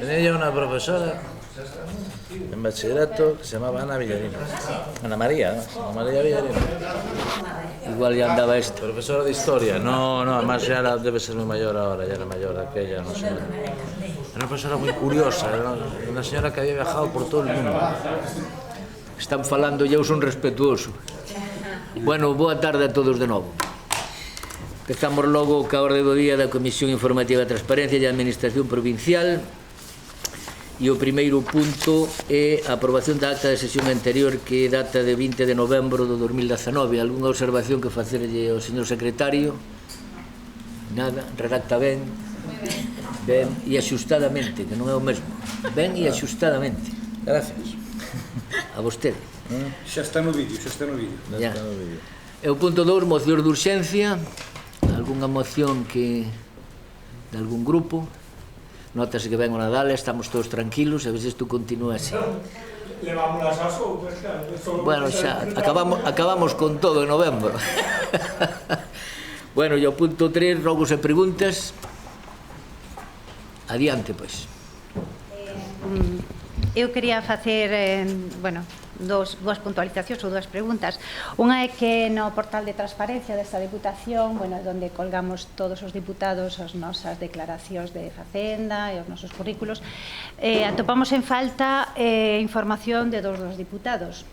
Tenía yo una profesora en bachillerato que se llamaba Ana Villarino. Ana María, ¿no? Ana María Villarino. Igual ya andaba esto. Profesora de historia. No, además ya debe ser muy mayor ahora, ya era mayor aquella, no sé. Era una profesora muy curiosa, era una señora que había viajado por todo el mundo. Están falando, eu son respetuoso. Bueno, boa tarde a todos de novo. Empezamos logo ca orde do día da Comisión Informativa de Transparencia e Administración Provincial. E o primeiro punto é a aprobación da acta de sesión anterior, que data de 20 de novembro do 2019. Algúna observación que facerlle ao señor secretario? Nada, redacta ben. Ben e axustadamente, que non é o mesmo. Ben e axustadamente. Gracias. A vostede. Xa está no vídeo, Ya. E o punto 2, mocións de urxencia. Algúnha moción que de algún grupo? Notase que ven o Nadal, estamos todos tranquilos, a veces isto continúa así. Levámolas ás outras, claro. Bueno, xa, acabamos con todo en novembro. Bueno, e o punto 3, rogos e preguntas. Adiante, pois. Eu quería facer, dúas puntualizacións ou dúas preguntas. Unha é que no portal de transparencia desta Deputación, onde colgamos todos os diputados as nosas declaracións de Facenda e os nosos currículos, atopamos en falta información de dos dos diputados.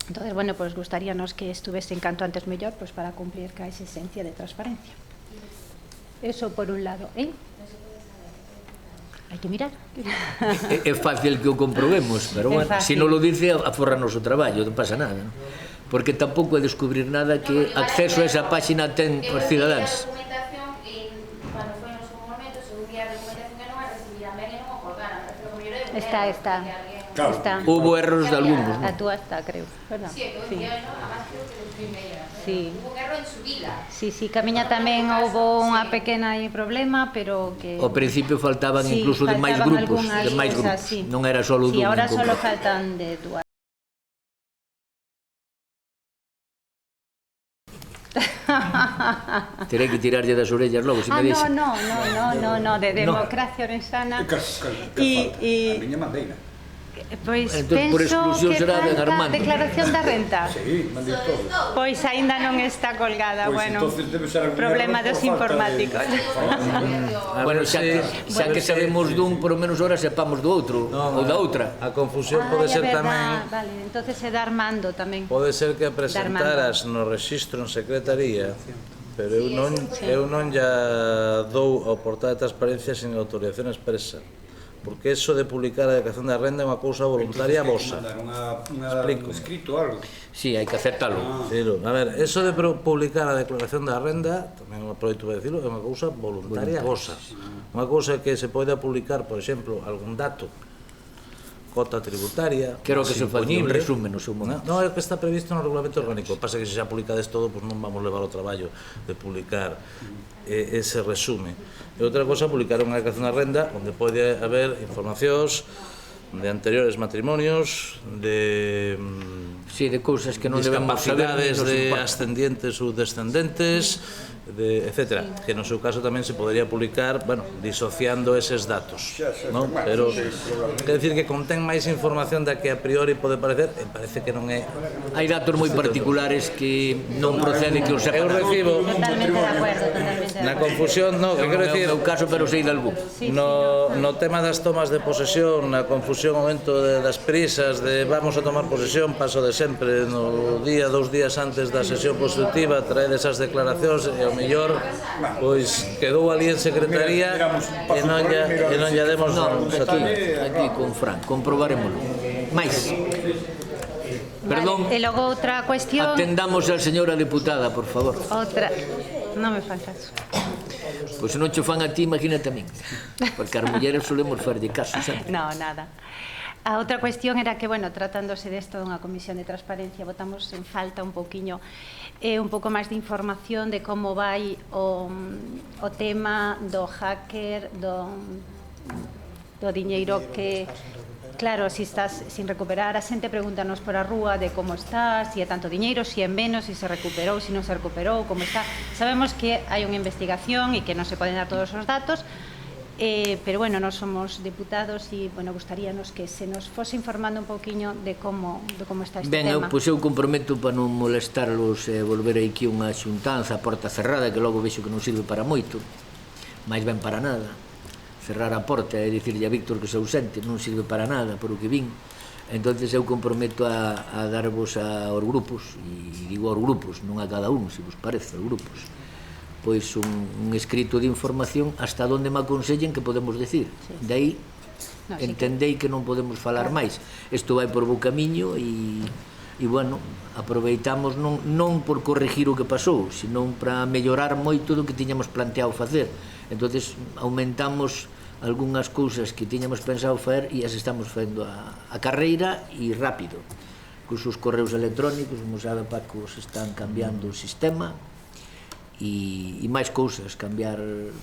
Entonces, pues gustaríanos que estuvesen canto antes mellor para cumplir ca exigencia de transparencia. Eso por un lado, Hai que mirar. É fácil que o comprobemos, pero bueno, se non lo dice, aforranos o traballo, non pasa nada, ¿no? Porque tampouco é descubrir nada que acceso a esa páxina ten os cidadáns. Está. Houbo erros de algúns, A túa está, creo, verdad? Sí. Hubo un erro en subila. Sí, que a miña tamén houbo unha pequena problema, pero que... Ao principio faltaban incluso de máis grupos, non era só dun. Sí, ahora só faltan de dúas. Terei que tirarlle das orellas logo, se me deixa. No, de democracia orensana. A miña mandeina. Pois por exclusión será ben Armando. Declaración da renta. Sí, mandei todo. Pois aínda non está colgada, entonces debe ser algún problema error dos por falta informáticos. Bueno, xa que sabemos dun, por lo menos ahora sepamos do outro, ou da outra. A confusión pode ser tamén... Vale, entonces é da Armando tamén. Pode ser que a presentaras no rexistro en secretaría, pero eu non lla dou ao portal de transparencia sin autorización expresa. Porque eso de publicar a declaración da renda é unha cousa voluntaria vosa. Explico. Escrito algo. Sí, hai que aceptalo. A ver, eso de publicar a declaración da renda, tamén aproveito para dicilo, é unha cousa voluntaria vosa. Unha cousa que se pode publicar, por exemplo, algún dato, cota tributaria, creo que se fai un resumen no seu momento. Non, é que está previsto no regulamento orgánico. Pasa que se xa publicades todo, non vamos levar o traballo de publicar ese resume. E outra cosa, publicar unha declaración da renda onde pode haber informacións de anteriores matrimonios, de cousas que non debemos saber, discapacidades de ascendientes ou descendentes, etcétera, que no seu caso tamén se podería publicar, disociando eses datos, non? Pero quer dicir que contén máis información da que a priori pode parecer, e parece que non é. Hai datos moi particulares que non procede que os sepan. Eu recibo Totalmente de acuerdo. na confusión, no, que quero dicir, no caso, pero sei de algún. No tema das tomas de posesión, na confusión, o momento das prisas, de vamos a tomar posesión, paso de sempre, no día, 2 días antes da sesión constitutiva, traedes as declaracións e ao mellor, pois quedou ali en secretaría e non lla demos aquí con Fran, comprobaremoslo. Mais. Perdón. E logo outra cuestión. Atendamos a señora deputada, por favor. Outra. Non me fan caso. Pois se non cho fan a ti, imagínate a min. Porque as mulleres solemos farlle caso, sempre. No, nada. A outra cuestión era que, tratándose desto dunha comisión de transparencia, botamos en falta un pouquiño un pouco máis de información de como vai o tema do hacker, do diñeiro que, claro, se estás sin recuperar, a xente pregúntanos por a rúa de como estás, se é tanto diñeiro, se é menos, se se recuperou, se non se recuperou, como está. Sabemos que hai unha investigación e que non se poden dar todos os datos, pero bueno, nós somos deputados e, bueno, gustaríanos que se nos fose informando un pouquiño de como está este Ben, tema. pois eu comprometo para non molestarlos e volver aquí unha xuntanza a porta cerrada, que logo vexo que non sirve para moito, máis ben para nada. Cerrar a porta e dicirlle a Víctor que se ausente non sirve para nada, por o que vin. Entonces eu comprometo a darvos aos grupos, e digo aos grupos, non a cada un, se vos parece, aos grupos, pois un escrito de información hasta onde me aconsellen que podemos decir. De aí entendei que non podemos falar máis. Isto vai por bo camiño e bueno, aproveitamos non por corregir o que pasou, senón para mellorar moito do que tiñamos planteado facer. Entonces aumentamos algunhas cousas que tiñamos pensado facer e as estamos facendo a carreira e rápido. Cos os correos electrónicos, como sabe Paco, se están cambiando o sistema e máis cousas, cambiar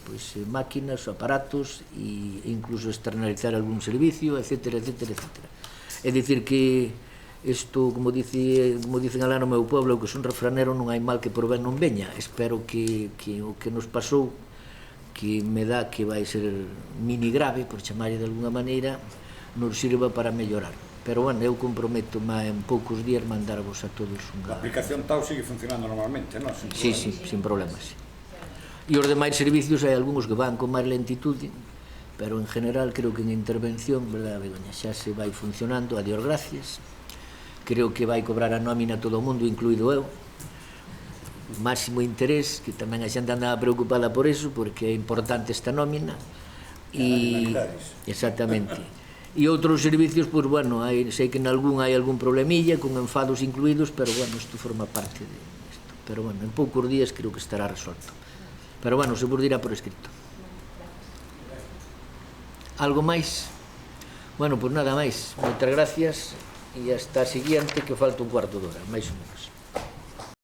pois, máquinas, aparatos e incluso externalizar algún servicio, etcétera, etcétera, etcétera. É dicir que isto, como dicen alá no meu pueblo, que son refranero, non hai mal que por ben non veña. Espero que o que nos pasou, que me dá que vai ser mini grave, por chamarlle de alguna maneira, nos sirva para mellorar. Pero, bueno, eu comprometo en poucos días mandarvos a todos unha... A aplicación TAU sigue funcionando normalmente, non? Sí, sin problemas. E os demais servicios hai algúns que van con máis lentitude, pero en general creo que en intervención, verdad, Begoña, xa se vai funcionando, a Dios gracias. Creo que vai cobrar a nómina todo o mundo, incluído eu. Máximo interés, que tamén a xente andaba preocupada por eso, porque é importante esta nómina. Exactamente. E outros servicios, pois, bueno, sei que en algún hai algún problemilla, con enfados incluídos, pero, bueno, isto forma parte de isto. Pero, bueno, en poucos días creo que estará resolto. Pero, bueno, se vos dirá por escrito. Algo máis? Bueno, pois nada máis. Moitas gracias e hasta a seguinte, que falta un cuarto de hora, máis ou menos.